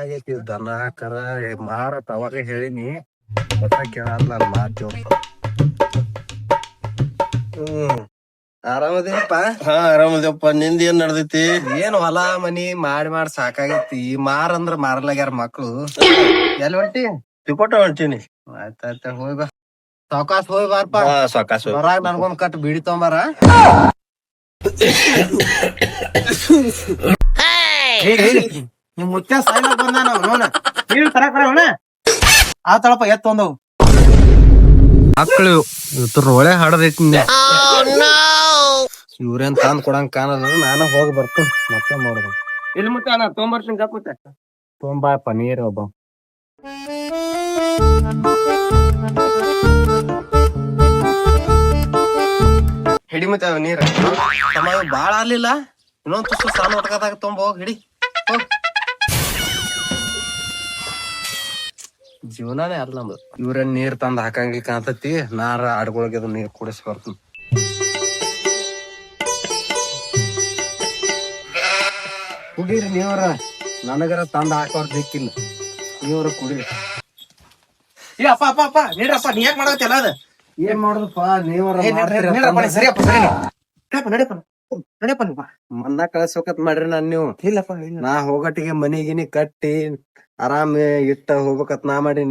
ಸಾಕಾಗೈತಿ ದನ ಕರ ಮಾರತ್ ಅವಾಗ ಹೇಳಿನಿ ಗೊತ್ತ ಕೇಳಲ್ಲ ನನ್ ಮಾತು. ಆರಾಮದೇನಪ್ಪ? ಹಾ ಆರಾಮದೇವಪ್ಪ. ನಿಂದ ಏನ್ ನಡ್ದೈತಿ? ಏನ್ ಹೊಲ ಮನಿ ಮಾಡಿ ಸಾಕಾಗೈತಿ. ಮಾರಂದ್ರ ಮಾರಲಾಗ್ಯಾರ ಮಕ್ಳು. ಎಲ್ಲಿ ಹೊಂಟಿ? ತಿಕೋಟ ಹೊಂಟೀನಿ. ಆಯ್ತಾಯ್ತ ಹೋಗಿ ಬಾ, ಸಾವ್ಕಾಸ್ ಹೋಗಿ ಬಾರಪ್ಪ. ಸಾಕಾಸ ಬರಾಗ ನನ್ಗೊಂದ್ ಕಟ್ ಬೀಡಿ ತೊಂಬಾರ. ನಿಮ್ ಮುತ್ಯ ಸಾಯ್ಲ ಬಂದ ನೋಡ ನೀವ್ ತರಕ್ ಬರೋಣ ಆ ತಳಪ ಎತ್ ತೊಂದವು ಮಕ್ಳು ಇವ್ರ ಒಳ್ಳೆ ಹಾಡದೈತಿ. ಇವ್ರೇನ್ ತಂದ್ ಕೊಡಂಗ್ ಕಾಣಲ್ಲ. ನಾನು ಹೋಗಿ ಬರ್ತೀನಿ ಮತ್ತೆ ನೋಡ್ಬೇಕು. ಇಲ್ಲಿ ಮತ್ತೆ ನಾ ತೊಗೊಂಬರ್ತೀನಿ ಗಪ್ ಮತ್ತೆ. ತೊಂಬಾ ಪನೀರ್ ಒಬ್ಬ ಹಿಡಿ ಮತ್ತೆ ನೀರ್ ತಮ್ಮ ಬಾಳ ಆಗ್ಲಿಲ್ಲ. ಇನ್ನೊಂದ್ ತುಸು ಸಣ್ಣ ಒಟ್ಕದಾಗ ತೊಂಬ ಹೋಗ್ ಹಿಡಿ ಹೋಗ್. ಜೀವನಾನೇ ಅಲ್ಲ ನಮ್ದು. ಇವ್ರೇನ್ ನೀರ್ ತಂದ್ ಹಾಕಂಗಿ ಕಾಣ್ತತಿ. ನಾರ ಆಡ್ಗೊಳಗೆ ನೀರ್ ಕುಡಿಸಿ ಬರ್ತೀನಿ. ಕುಡೀರಿ ನೀವ್ರ, ನನಗರ ತಂದ್ ಹಾಕೋರ್ ದಿಕ್ಕಿಲ್ಲ. ನೀವ್ರ ಕುಡೀರಿ. ಏ ಅಪ್ಪ ಅಪ್ಪ ಅಪ್ಪ ನೀಡ್ರಪ್ಪ, ನೀ ಯಾಕೆ ಮಾಡತ್ತಲ್ಲ ಅದ? ಏನ್ ಮಾಡುದಪ್ಪ ನೀವ್ರ ಸರಿಯಪ್ಪ ಸರಿ ನಡಿಯಪ್ಪ ನಡಿಯಪ್ಪ ನೀವು. ಮನ್ನ ಕಳ್ಸೋಕತ್ ಮಾಡ್ರಿ ನಾನ್ ನೀವು. ಇಲ್ಲಪ್ಪ ನಾ ಹೋಗಟ್ಟಿಗೆ ಮನಿಗಿನಿ ಕಟ್ಟಿ ಆರಾಮ್ ಇಟ್ಟ ಹೋಗ್ಬೇಕತ್ ನಾ ಮಾಡೀನಿ.